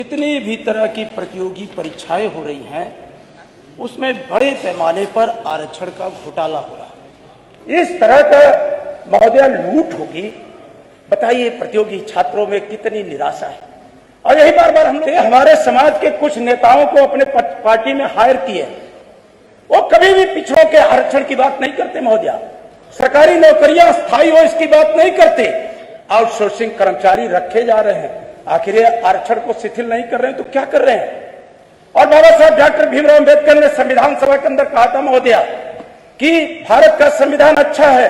जितनी भी तरह की प्रतियोगी परीक्षाएं हो रही हैं उसमें बड़े पैमाने पर आरक्षण का घोटाला हो रहा है। इस तरह का महोदय लूट होगी, बताइए प्रतियोगी छात्रों में कितनी निराशा है। और यही बार बार हमने हमारे समाज के कुछ नेताओं को अपने पार्टी में हायर किए, वो कभी भी पिछड़ों के आरक्षण की बात नहीं करते महोदय, सरकारी नौकरियां स्थायी हो इसकी बात नहीं करते, आउटसोर्सिंग कर्मचारी रखे जा रहे हैं। आखिर ये आरक्षण को शिथिल नहीं कर रहे हैं तो क्या कर रहे हैं। और बाबा साहब डॉक्टर भीमराव अंबेडकर ने संविधान सभा के अंदर कहा था महोदय कि भारत का संविधान अच्छा है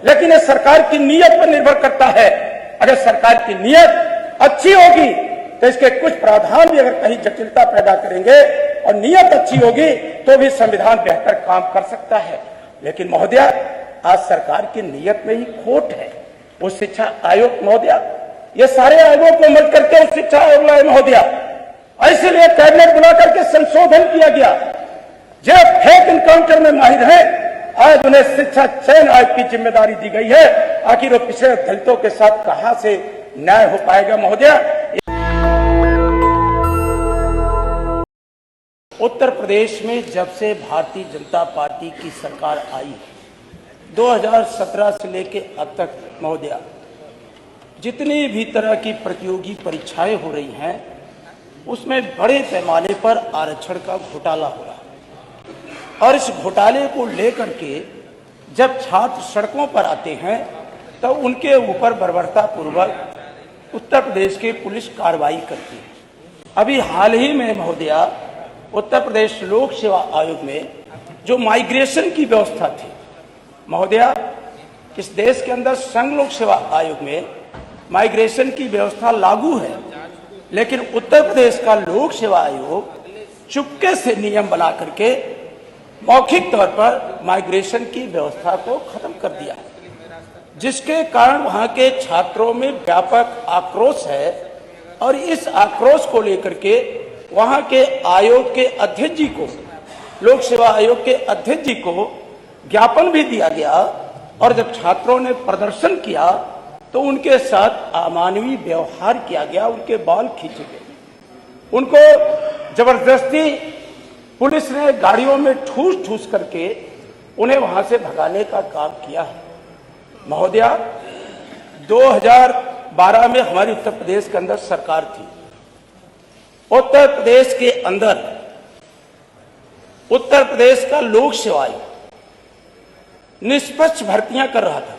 लेकिन ये सरकार की नीयत पर निर्भर करता है। अगर सरकार की नीयत अच्छी होगी तो इसके कुछ प्रावधान भी अगर कहीं जटिलता पैदा करेंगे और नीयत अच्छी होगी तो भी संविधान बेहतर काम कर सकता है। लेकिन महोदय आज सरकार की नीयत में ही खोट है। वो शिक्षा आयोग महोदय, ये सारे आयोगों को मिल करके शिक्षा आयोग लाए महोदय, इसलिए कैबिनेट बुला करके संशोधन किया गया। जो फेक इनकाउंटर में माहिर है आज उन्हें शिक्षा चयन आयोग की जिम्मेदारी दी गई है। आखिर वो पिछड़े दलितों के साथ कहां से न्याय हो पाएगा महोदय। उत्तर प्रदेश में जब से भारतीय जनता पार्टी की सरकार आई 2017 से लेकर अब तक महोदय, जितनी भी तरह की प्रतियोगी परीक्षाएं हो रही हैं उसमें बड़े पैमाने पर आरक्षण का घोटाला हो रहा है। और इस घोटाले को लेकर के जब छात्र सड़कों पर आते हैं तो उनके ऊपर बर्बरतापूर्वक उत्तर प्रदेश की पुलिस कार्रवाई करती है। अभी हाल ही में महोदय उत्तर प्रदेश लोक सेवा आयोग में जो माइग्रेशन की व्यवस्था थी महोदय, इस देश के अंदर संघ लोक सेवा आयोग में माइग्रेशन की व्यवस्था लागू है, लेकिन उत्तर प्रदेश का लोक सेवा आयोग चुपके से नियम बना करके मौखिक तौर पर माइग्रेशन की व्यवस्था को खत्म कर दिया, जिसके कारण वहां के छात्रों में व्यापक आक्रोश है। और इस आक्रोश को लेकर के वहां के आयोग के अध्यक्ष जी को, लोक सेवा आयोग के अध्यक्ष जी को ज्ञापन भी दिया गया। और जब छात्रों ने प्रदर्शन किया तो उनके साथ अमानवीय व्यवहार किया गया, उनके बाल खींचे गए, उनको जबरदस्ती पुलिस ने गाड़ियों में ठूस ठूस करके उन्हें वहां से भगाने का काम किया है। महोदय 2012 में हमारी उत्तर प्रदेश के अंदर सरकार थी। उत्तर प्रदेश के अंदर उत्तर प्रदेश का लोक सेवा आयोग निष्पक्ष भर्तियां कर रहा था।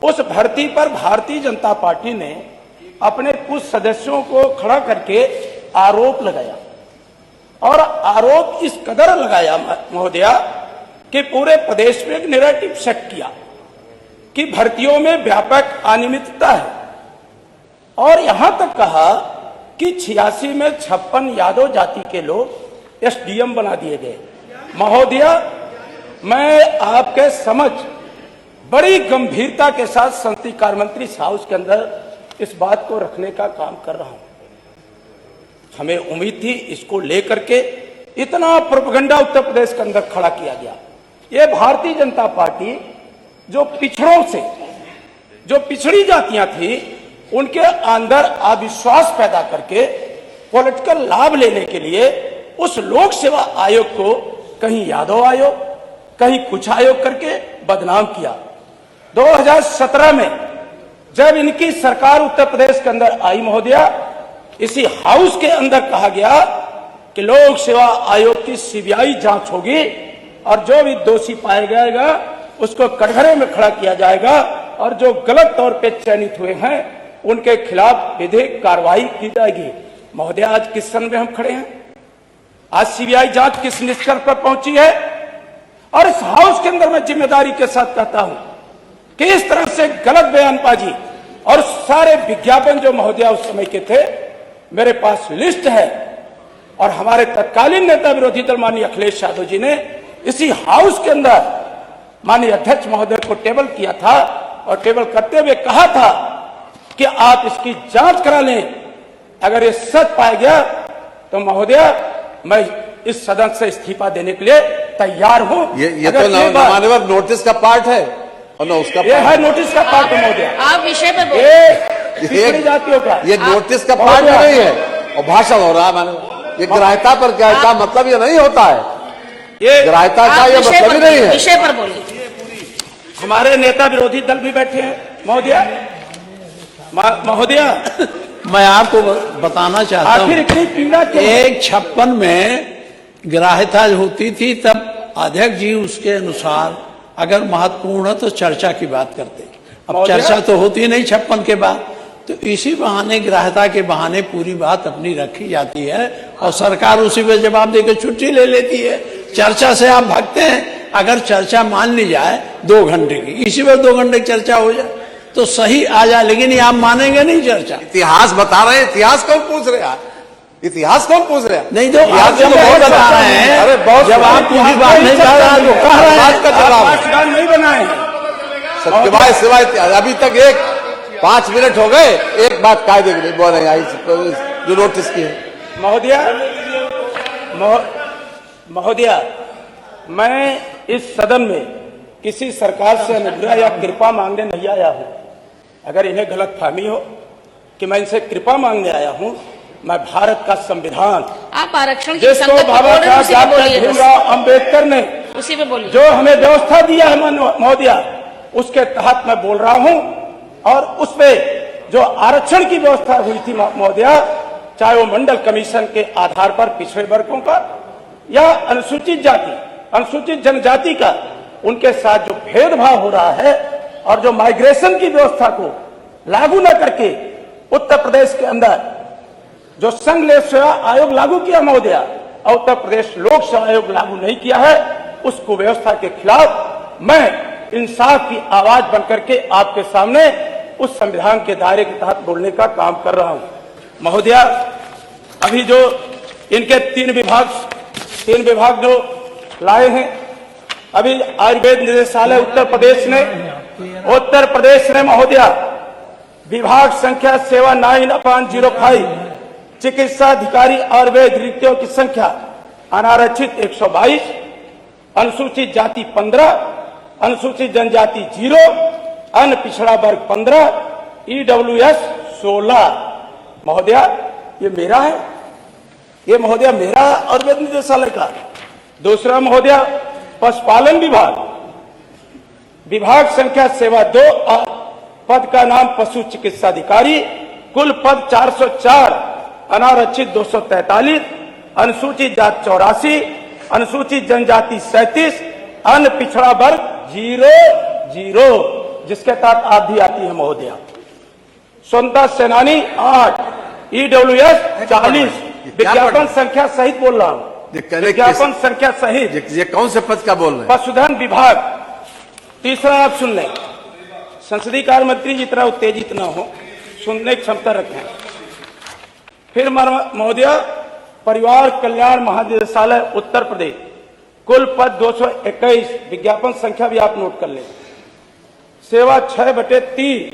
उस भर्ती पर भारतीय जनता पार्टी ने अपने कुछ सदस्यों को खड़ा करके आरोप लगाया, और आरोप इस कदर लगाया महोदय कि पूरे प्रदेश में एक नैरेटिव सेट किया कि भर्तियों में व्यापक अनियमितता है। और यहां तक कहा कि 86 में 56 यादव जाति के लोग एसडीएम बना दिए गए। महोदय मैं आपके समझ बड़ी गंभीरता के साथ संसदीय कार्य मंत्री हाउस के अंदर इस बात को रखने का काम कर रहा हूं। हमें उम्मीद थी इसको लेकर के इतना प्रोपेगेंडा उत्तर प्रदेश के अंदर खड़ा किया गया। ये भारतीय जनता पार्टी जो पिछड़ों से, जो पिछड़ी जातियां थी उनके अंदर अविश्वास पैदा करके पॉलिटिकल लाभ लेने के लिए उस लोक सेवा आयोग को कहीं यादव आयोग, कहीं कुछ आयोग करके बदनाम किया। 2017 में जब इनकी सरकार उत्तर प्रदेश के अंदर आई महोदय, इसी हाउस के अंदर कहा गया कि लोक सेवा आयोग की सीबीआई जांच होगी और जो भी दोषी पाया जाएगा उसको कटघरे में खड़ा किया जाएगा, और जो गलत तौर पे चयनित हुए हैं उनके खिलाफ विधिक कार्रवाई की जाएगी। महोदय आज किस सन में हम खड़े हैं? आज सीबीआई जांच किस निष्कर्ष पर पहुंची है? और इस हाउस के अंदर मैं जिम्मेदारी के साथ कहता हूं कि इस तरह से गलत बयानबाजी और सारे विज्ञापन जो महोदय उस समय के थे, मेरे पास लिस्ट है। और हमारे तत्कालीन नेता विरोधी दल माननीय अखिलेश यादव जी ने इसी हाउस के अंदर माननीय अध्यक्ष महोदय को टेबल किया था, और टेबल करते हुए कहा था कि आप इसकी जांच करा लें। अगर ये सच पाया गया तो महोदय मैं इस सदन से इस्तीफा देने के लिए तैयार हूं। ये तो माननीय नोटिस का पार्ट है और ना उसका ये है नोटिस का पार्ट है महोदय। आप विषय पे बोलिए। पिछड़ी जातियों का। ये नोटिस का पार्ट नहीं है और भाषण हो रहा है। मैंने ये ग्राह्यता पर क्या मतलब ये नहीं होता है, ये ग्राह्यता का ये मतलब ही नहीं है। विषय पर बोलिए। हमारे नेता विरोधी दल भी बैठे हैं महोदया। मैं आपको बताना चाहता हूं, आखिर इतनी पीड़ा क्यों? 156 में ग्राह्यता होती थी, तब अध्यक्ष जी उसके अनुसार अगर महत्वपूर्ण है तो चर्चा की बात करते। अब चर्चा तो होती नहीं 56 के बाद, तो इसी बहाने ग्राह्यता के बहाने पूरी बात अपनी रखी जाती है और सरकार उसी पे जवाब देकर छुट्टी ले लेती है। चर्चा से आप भागते हैं। अगर चर्चा मान ली जाए 2 घंटे की, इसी पर 2 घंटे की चर्चा हो जाए तो सही आ जाए, लेकिन ये आप मानेंगे नहीं चर्चा। इतिहास बता रहे हैं, इतिहास कौन पूछ रहे हैं? इतिहास कौन पूछ रहे हैं? नहीं तो आप जब बहुत बता रहे हैं, अरे बहुत जब आप पूरी बात नहीं कर रहे हैं तो कह रहे हैं का जवाब नहीं बनाए सत्यवाय सिवाय अभी तक 5 मिनट हो गए, एक बात कायदे की नहीं बोल रहे हैं जो नोटिस की है। महोदया, मैं इस सदन में किसी सरकार से अनुग्रह या कृपा मांगने नहीं आया हूं। अगर इन्हें गलतफहमी हो कि मैं इनसे कृपा मांगने आया हूं, मैं भारत का संविधान, आप आरक्षण की जिसको बाबा साहब डॉक्टर भीमराव अंबेडकर ने उसी पे बोलिए। जो हमें व्यवस्था दिया है महोदया, उसके तहत मैं बोल रहा हूं। और उसपे जो आरक्षण की व्यवस्था हुई थी महोदया, चाहे वो मंडल कमीशन के आधार पर पिछड़े वर्गों का या अनुसूचित जाति, अनुसूचित जनजाति का, उनके साथ जो भेदभाव हो रहा है और जो माइग्रेशन की व्यवस्था को लागू न करके उत्तर प्रदेश के अंदर जो संघ लोक सेवा आयोग लागू किया महोदया, और उत्तर प्रदेश लोक सेवा आयोग लागू नहीं किया है, उस कुव्यवस्था के खिलाफ मैं इंसाफ की आवाज बनकर के आपके सामने उस संविधान के दायरे के तहत बोलने का काम कर रहा हूं महोदया। अभी जो इनके 3 विभाग जो लाए हैं, अभी आयुर्वेद निदेशालय उत्तर प्रदेश ने महोदया विभाग संख्या 79/05 चिकित्सा अधिकारी आयुर्वेद रिक्तियों की संख्या अनारक्षित 122, अनुसूचित जाति 15, अनुसूचित जनजाति 0, अन्य पिछड़ा वर्ग 15, ईडब्ल्यूएस 16। महोदया ये मेरा है, ये महोदया मेरा आयुर्वेद निदेशालय का। दूसरा महोदया पशुपालन विभाग संख्या सेवा 2, पद का नाम पशु चिकित्सा अधिकारी, कुल पद 404, अनारक्षित 243, अनुसूचित जाति 84, अनुसूचित जनजाति 37, अन्य पिछड़ा वर्ग 0, जिसके तहत आप भी आती है महोदया। स्वतंत्रता सेनानी 8, ईडब्ल्यूएस 40, विज्ञापन संख्या सहित बोल रहा हूं, विज्ञापन संख्या सहित। ये कौन से पद का बोल रहे हैं? पशुधन विभाग। तीसरा आप सुन लें, संसदीय कार्य मंत्री जितना उत्तेजित न हो, सुनने की क्षमता रखें। फिर महोदया परिवार कल्याण महानिदेशालय उत्तर प्रदेश, कुल पद 221, विज्ञापन संख्या भी आप नोट कर लें। सेवा 6/3,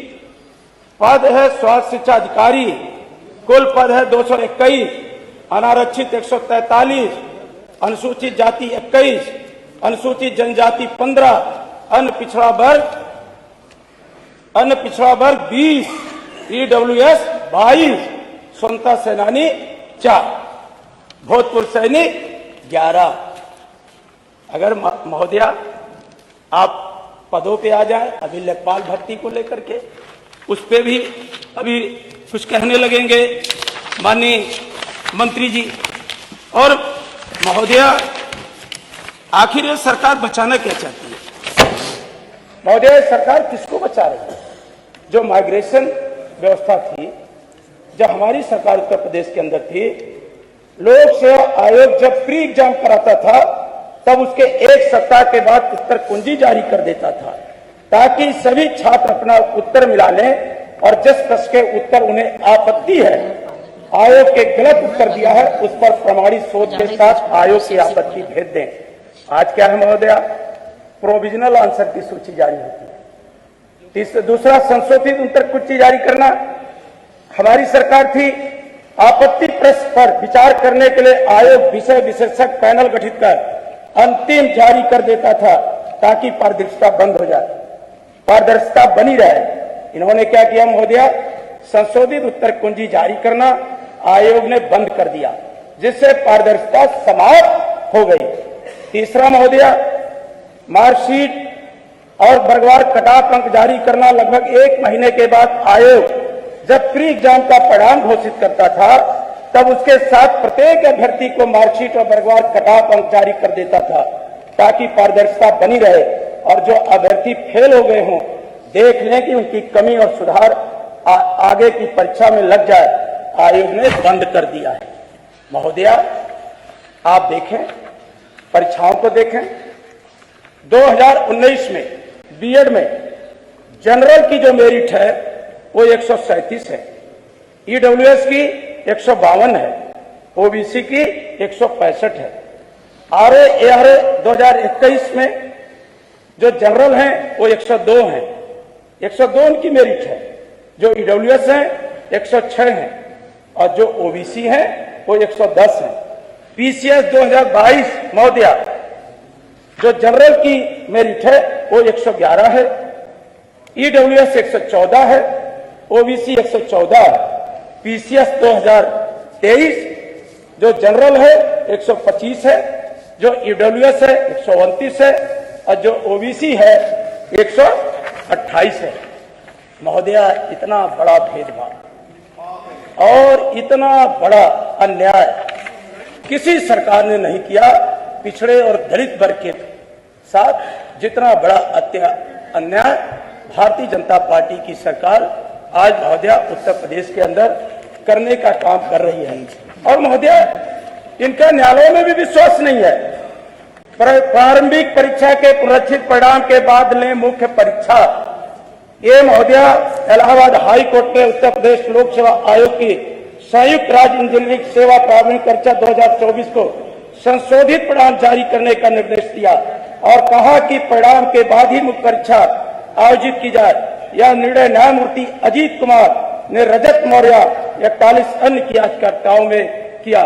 पद है स्वास्थ्य शिक्षा अधिकारी, कुल पद है 221, अनारक्षित 143, अनुसूचित जाति 21, अनुसूचित जनजाति 15, अन्य पिछड़ा वर्ग 20, ईडब्ल्यूएस 22, स्वतंत्रता सेनानी 4, भूतपूर्व सैनिक 11। अगर महोदया आप पदों पे आ जाए, अभी लेखपाल भर्ती को लेकर के उस पे भी अभी कुछ कहने लगेंगे माननीय मंत्री जी। और महोदया आखिर ये सरकार बचाना क्या चाहती है? महोदया सरकार किसको बचा रही है? जो माइग्रेशन व्यवस्था थी, जब हमारी सरकार उत्तर प्रदेश के अंदर थी, लोक सेवा आयोग जब प्री एग्जाम कराता था तब उसके 1 सप्ताह के बाद उत्तर कुंजी जारी कर देता था, ताकि सभी छात्र अपना उत्तर मिला लें और जिस प्रश्न के उत्तर उन्हें आपत्ति है, आयोग के गलत उत्तर दिया है, उस पर प्रमाणित शोध के साथ आयोग की आपत्ति भेज दें। आज क्या है महोदया, प्रोविजनल आंसर की सूची जारी होती है। दूसरा संशोधित उत्तर कुंजी जारी करना। हमारी सरकार थी, आपत्ति प्रश्न पर विचार करने के लिए आयोग विषय विशेषज्ञ पैनल गठित कर अंतिम जारी कर देता था, ताकि पारदर्शिता बंद हो जाए, पारदर्शिता बनी रहे। इन्होंने क्या किया महोदया, संशोधित उत्तर कुंजी जारी करना आयोग ने बंद कर दिया, जिससे पारदर्शिता समाप्त हो गई। तीसरा महोदय, मार्कशीट और वर्गवार कटाप अंक जारी करना। लगभग 1 महीने के बाद आयोग जब प्री एग्जाम का परिणाम घोषित करता था, तब उसके साथ प्रत्येक अभ्यर्थी को मार्कशीट और वर्गवार कटाप अंक जारी कर देता था, ताकि पारदर्शिता बनी रहे और जो अभ्यर्थी फेल हो गए हों देख लें कि उनकी कमी और सुधार आगे की परीक्षा में लग जाए। आयोग ने बंद कर दिया है। महोदय, आप देखें, परीक्षाओं को देखें। 2019 में बीएड में जनरल की जो मेरिट है वो 137 है, ईडब्ल्यूएस की 152 है, ओबीसी की 165 है। आरए एआरए 2021 में जो जनरल हैं वो 102 हैं, 102 उनकी मेरिट है। जो ईडब्ल्यूएस है 106 है और जो ओबीसी है वो 110 है। पीसीएस 2022 महोदया, जो जनरल की मेरिट है वो 111 है, ईडब्ल्यूएस 114 है, ओबीसी 114 है। पीसीएस 2023 जो जनरल है 125 है, जो ईडब्ल्यूएस है 129 है और जो ओबीसी है 128 है। महोदया, इतना बड़ा भेदभाव और इतना बड़ा अन्याय किसी सरकार ने नहीं किया पिछड़े और दलित वर्ग के साथ। जितना बड़ा अन्याय भारतीय जनता पार्टी की सरकार आज महोदया उत्तर प्रदेश के अंदर करने का काम कर रही है। और महोदया, इनका न्यायालयों में भी विश्वास नहीं है। प्रारंभिक परीक्षा के पुनरीक्षित परिणाम के बाद लें मुख्य परीक्षा। ये महोदया, इलाहाबाद हाई कोर्ट ने उत्तर प्रदेश लोक सेवा आयोग की संयुक्त राज्य इंजीनियरिंग सेवा प्रारंभिक परीक्षा 2024 को संशोधित परिणाम जारी करने का निर्देश दिया और कहा कि परिणाम के बाद ही मुख्य परीक्षा आयोजित की जाए। यह निर्णय न्यायमूर्ति अजीत कुमार ने रजत मौर्य 41 अन्य की याचिकाओं में किया।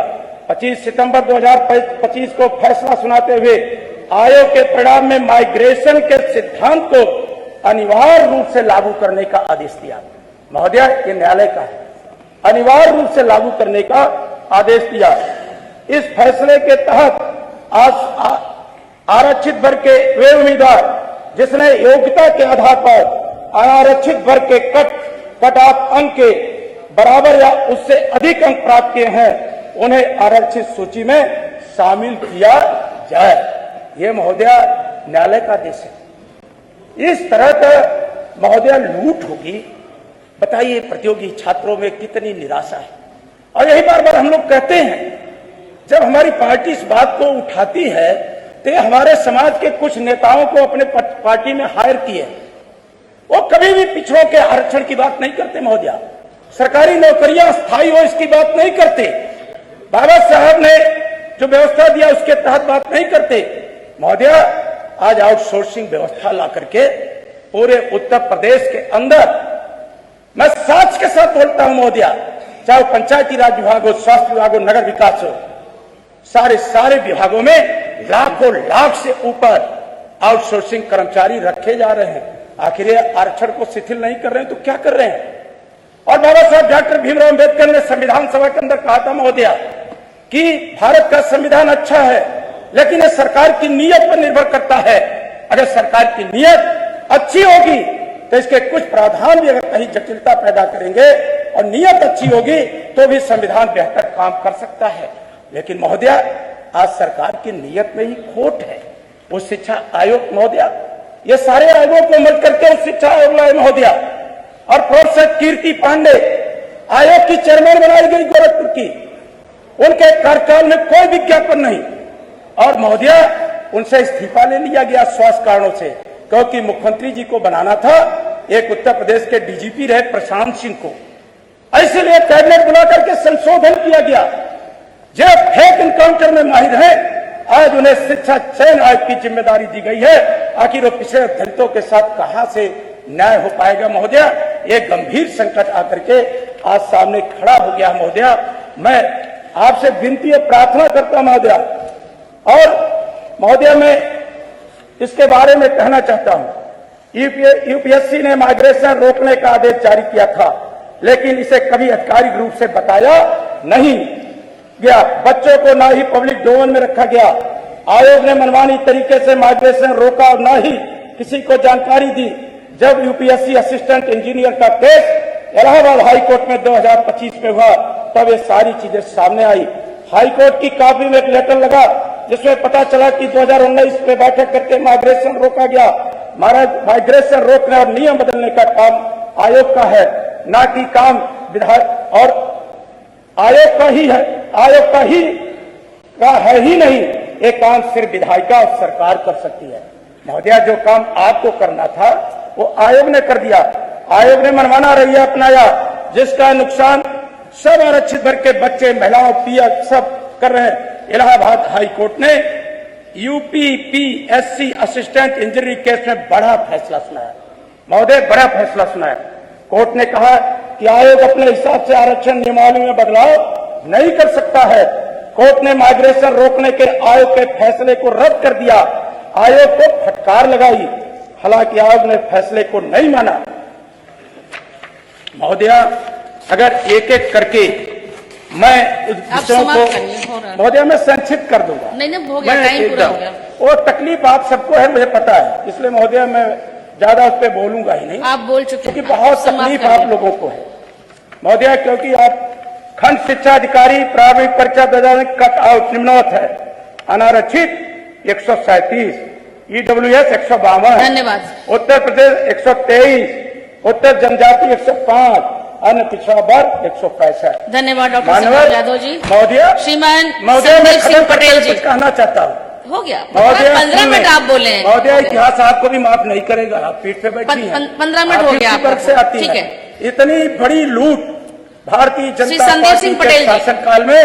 25 सितंबर 2025 को फैसला सुनाते हुए आयोग के परिणाम में माइग्रेशन के सिद्धांत को अनिवार्य रूप से लागू करने का आदेश दिया। महोदया, ये न्यायालय का है, अनिवार्य रूप से लागू करने का आदेश दिया। इस फैसले के तहत आरक्षित वर्ग के वे उम्मीदवार जिसने योग्यता के आधार पर अनारक्षित वर्ग के कट ऑफ अंक के बराबर या उससे अधिक अंक प्राप्त किए हैं, उन्हें आरक्षित सूची में शामिल किया जाए। ये महोदया न्यायालय का आदेश है। इस तरह का महोदया लूट होगी, बताइए प्रतियोगी छात्रों में कितनी निराशा है। और यही बार बार हम लोग कहते हैं, जब हमारी पार्टी इस बात को उठाती है तो हमारे समाज के कुछ नेताओं को अपने पार्टी में हायर किए, वो कभी भी पिछड़ों के आरक्षण की बात नहीं करते महोदया। सरकारी नौकरियां स्थायी हो इसकी बात नहीं करते। बाबा साहब ने जो व्यवस्था दिया उसके तहत बात नहीं करते महोदया। आज आउटसोर्सिंग व्यवस्था ला करके पूरे उत्तर प्रदेश के अंदर, मैं साच के साथ बोलता हूं महोदया, चाहे पंचायती राज विभाग हो, स्वास्थ्य विभाग हो, नगर विकास हो, सारे विभागों में लाखों लाख से ऊपर आउटसोर्सिंग कर्मचारी रखे जा रहे हैं। आखिर ये आरक्षण को शिथिल नहीं कर रहे हैं तो क्या कर रहे हैं? और बाबा साहब डॉक्टर भीमराव अंबेडकर ने संविधान सभा के अंदर कहा था महोदया कि भारत का संविधान अच्छा है, लेकिन ये सरकार की नीयत पर निर्भर करता है। अगर सरकार की नीयत अच्छी होगी तो इसके कुछ प्रावधान भी अगर कहीं जटिलता पैदा करेंगे और नीयत अच्छी होगी तो भी संविधान बेहतर काम कर सकता है। लेकिन महोदया, आज सरकार की नीयत में ही खोट है। वो शिक्षा आयोग महोदया, ये सारे आयोगों को मिल करके उस शिक्षा आयोग लाए महोदया। और प्रोफेसर कीर्ति पांडे आयोग की चेयरमैन बनाई गई गोरखपुर की, उनके कार्यकाल में कोई विज्ञापन नहीं। और महोदया, उनसे इस्तीफा ले लिया गया स्वास्थ्य कारणों से, क्योंकि मुख्यमंत्री जी को बनाना था एक उत्तर प्रदेश के डीजीपी रहे प्रशांत सिंह को, इसलिए कैबिनेट बुला करके संशोधन किया गया। जो फेक इनकाउंटर में माहिर है, आज उन्हें शिक्षा चयन आयोग की जिम्मेदारी दी गई है। आखिर वो पिछड़े दलितों के साथ कहां से न्याय हो पाएगा महोदया? ये गंभीर संकट आकर के आज सामने खड़ा हो गया महोदया। मैं आपसे विनती और प्रार्थना करता हूं महोदया, और महोदया मैं इसके बारे में कहना चाहता हूं। यूपीएससी ने माइग्रेशन रोकने का आदेश जारी किया था, लेकिन इसे कभी आधिकारिक रूप से बताया नहीं गया। बच्चों को ना ही पब्लिक डोमेन में रखा गया। आयोग ने मनमानी तरीके से माइग्रेशन रोका और ना ही किसी को जानकारी दी। जब यूपीएससी असिस्टेंट इंजीनियर का केस इलाहाबाद हाईकोर्ट में 2025 में हुआ तब ये सारी चीजें सामने आई। हाईकोर्ट की कॉपी में एक लेटर लगा जिसमें पता चला कि 2019 में बैठक करके माइग्रेशन रोका गया। माइग्रेशन रोकने और नियम बदलने का काम आयोग का है, ना कि काम विधायक और आयोग का ही है। आयोग का है ही नहीं, ये काम सिर्फ विधायिका और सरकार कर सकती है। महोदया, जो काम आपको करना था वो आयोग ने कर दिया। आयोग ने मनमाना रवैया अपनाया जिसका नुकसान सब आरक्षित वर्ग के बच्चे, महिलाओं, पीएफ सब कर रहे हैं। इलाहाबाद हाईकोर्ट ने यूपीपीएससी असिस्टेंट इंजीनियरिंग केस में बड़ा फैसला सुनाया। महोदय, बड़ा फैसला सुनाया। कोर्ट ने कहा कि आयोग अपने हिसाब से आरक्षण नियमावली में बदलाव नहीं कर सकता है। कोर्ट ने माइग्रेशन रोकने के आयोग के फैसले को रद्द कर दिया। आयोग को फटकार लगाई, हालांकि आयोग ने फैसले को नहीं माना। महोदया, अगर एक एक करके मैं विषयों को महोदया मैं संक्षिप्त कर दूंगा। नहीं, हो गया, टाइम पूरा हो गया। वो तकलीफ आप सबको है, मुझे पता है, इसलिए महोदया मैं ज्यादा उस पर बोलूंगा ही नहीं। आप बोल चुके क्योंकि बहुत तकलीफ आप लोगों को है महोदया, क्योंकि आप खंड शिक्षा अधिकारी प्रारंभिक परीक्षा 2000 कट आउट निम्नवत है। अनारक्षित 137, ईडब्ल्यूएस 152, धन्यवाद। उत्तर प्रदेश 123, उत्तर जनजाति 105, अन्य पिछड़ा वर्ग 165। धन्यवाद डॉक्टर संजय यादव जी। महोदया, श्रीमान संदीप सिंह पटेल जी, कुछ कहना चाहता हूँ। हो गया, महोदया 15 मिनट आप बोले हैं। महोदया, इतिहास आपको भी माफ नहीं करेगा, आप पीठ पे बैठी हैं। 15 मिनट हो गया आपका, से आती ठीक है। इतनी बड़ी लूट भारतीय जनता संदीप पार्टी के शासनकाल में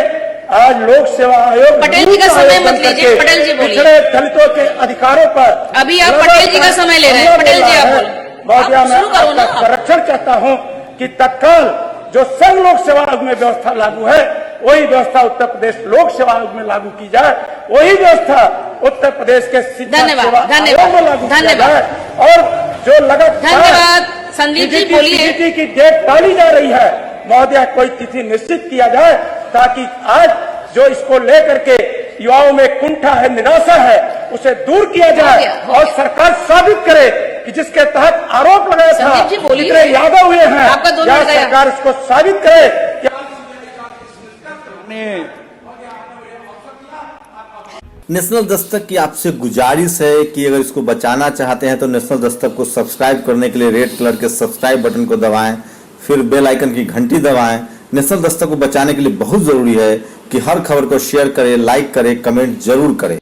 आज लोक सेवा आयोग पटेल जी का समय मत लीजिए, पटेल जी बोलिए। पिछड़े दलितों के अधिकारों पर अभी आप पटेल जी का समय ले रहे हैं। पटेल जी आप बोलिए। महोदया, मैं शुरू करो ना। आपका संरक्षण चाहता हूँ कि तत्काल जो संघ लोक सेवा आयोग में व्यवस्था लागू है वही व्यवस्था उत्तर प्रदेश लोक सेवा आयोग में लागू की जाए। वही व्यवस्था उत्तर प्रदेश के शिक्षा सेवा आयोग में लागू किया जाए। और जो लगातार संदीप जी बोलिए की डेट टाली जा रही है, महोदया कोई तिथि निश्चित किया जाए ताकि आज जो इसको लेकर के युवाओं में कुंठा है, निराशा है, उसे दूर किया जाए और सरकार साबित करे कि जिसके तहत आरोप लगाया था कितने यादव हुए हैं, या सरकार इसको साबित करे कि नेशनल दस्तक की आपसे गुजारिश है कि अगर इसको बचाना चाहते हैं तो नेशनल दस्तक को सब्सक्राइब करने के लिए रेड कलर के सब्सक्राइब बटन को दबाएं, फिर बेल आइकन की घंटी दबाएं। नेशनल दस्तक को बचाने के लिए बहुत जरूरी है कि हर खबर को शेयर करें, लाइक करें, कमेंट जरूर करें।